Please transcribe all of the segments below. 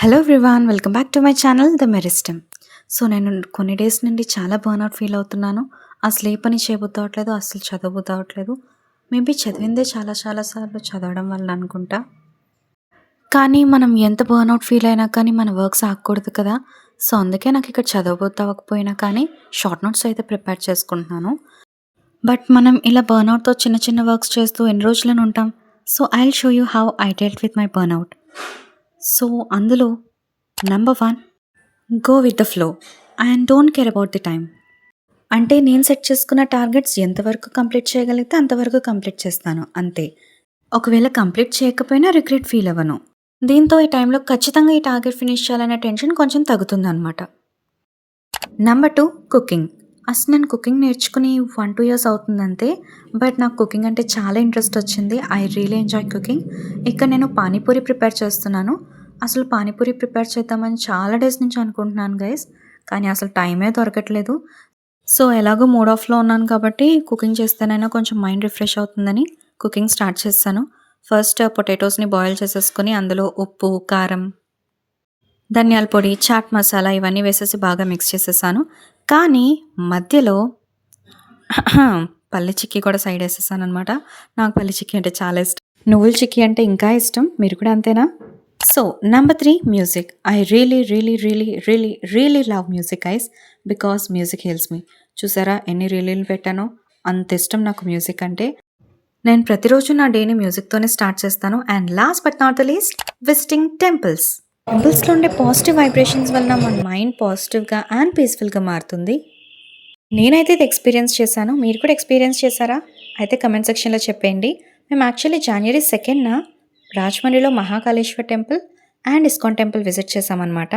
Hello everyone, welcome back to my channel the meristem. So నేను కొన్ని days నుండి చాలా బర్న్అవుట్ ఫీల్ అవుతున్నాను. అసలు ఏ పని చేయబుద్ధి అవ్వట్లేదు, అసలు చదవబుద్ధి అవ్వట్లేదు. మేబీ చదివిందే చాలా చాలా సార్లు చదవడం వల్ల అనుకుంటా. కానీ మనం ఎంత బర్న్అవుట్ ఫీల్ అయినా కానీ మన వర్క్స్ ఆగకూడదు కదా. సో అందుకే నాకు ఇక్కడ చదవబుద్ధి అవ్వకపోయినా కానీ షార్ట్ నోట్స్ అయితే ప్రిపేర్ చేసుకుంటున్నాను. బట్ మనం ఇలా బర్న్అవుట్తో చిన్న చిన్న వర్క్స్ చేస్తూ ఎన్ని రోజులను ఉంటాం. So I will show you how I dealt with my burnout. So అందులో number 1, go with the flow and don't care about the time. అంటే నేను సెట్ చేసుకున్న టార్గెట్స్ ఎంతవరకు కంప్లీట్ చేయగలిగితే అంతవరకు కంప్లీట్ చేస్తాను అంతే. ఒకవేళ కంప్లీట్ చేయకపోయినా రిగ్రెట్ ఫీల్ అవ్వను. దీంతో ఈ టైంలో ఖచ్చితంగా ఈ టార్గెట్ ఫినిష్ చేయాలనే టెన్షన్ కొంచెం తగ్గుతుందన్నమాట. Number 2, cooking. అసలు నేను కుకింగ్ నేర్చుకుని 1-2 ఇయర్స్ అవుతుందంతే. బట్ నాకు కుకింగ్ అంటే చాలా ఇంట్రెస్ట్ వచ్చింది. I really enjoy cooking. ఇక్కడ నేను పానీపూరి ప్రిపేర్ చేస్తున్నాను. అసలు పానీపూరి ప్రిపేర్ చేద్దామని చాలా డేస్ నుంచి అనుకుంటున్నాను గైస్, కానీ అసలు టైమే దొరకట్లేదు. సో ఎలాగో మూడ్ ఆఫ్లో ఉన్నాను కాబట్టి కుకింగ్ చేస్తేనైనా కొంచెం మైండ్ రిఫ్రెష్ అవుతుందని కుకింగ్ స్టార్ట్ చేశాను. ఫస్ట్ పొటాటోస్ని బాయిల్ చేసేసుకొని అందులో ఉప్పు, కారం, ధనియాల పొడి, చాట్ మసాలా ఇవన్నీ వేసేసి బాగా మిక్స్ చేసేసాను. కానీ మధ్యలో పల్లి చిక్కీ కూడా సైడ్ వేసేసాను అనమాట. నాకు పల్లి చిక్కీ అంటే చాలా ఇష్టం. నువ్వుల చిక్కీ అంటే ఇంకా ఇష్టం. మీరు కూడా అంతేనా? So number 3, music. I really love music guys, because music helps me. చూసారా ఎన్ని రీలీలు పెట్టానో, అంత ఇష్టం నాకు మ్యూజిక్ అంటే. నేను ప్రతిరోజు నా డేని మ్యూజిక్తోనే స్టార్ట్ చేస్తాను. And last but not the least, visiting temples. టెంపుల్స్లో ఉండే పాజిటివ్ వైబ్రేషన్స్ వలన మన మైండ్ పాజిటివ్గా అండ్ పీస్ఫుల్గా మారుతుంది. నేనైతే ఇది ఎక్స్పీరియన్స్ చేశాను. మీరు కూడా ఎక్స్పీరియన్స్ చేశారా? అయితే కమెంట్ సెక్షన్లో చెప్పేయండి. మేము యాక్చువల్లీ January 2న రాజమండ్రిలో Mahakaleshwar temple and ISKCON temple visit చేసామన్నమాట.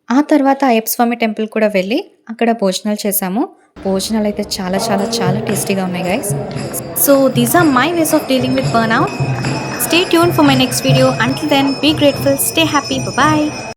ఆ తర్వాత అయ్యప్ప స్వామి టెంపుల్ కూడా వెళ్ళి అక్కడ భోజనాలు చేసాము. భోజనాలు అయితే చాలా చాలా చాలా టేస్టీగా ఉన్నాయి guys. So these are my ways of dealing with burnout. Stay tuned for my next video. Until then, be grateful, stay happy, bye bye.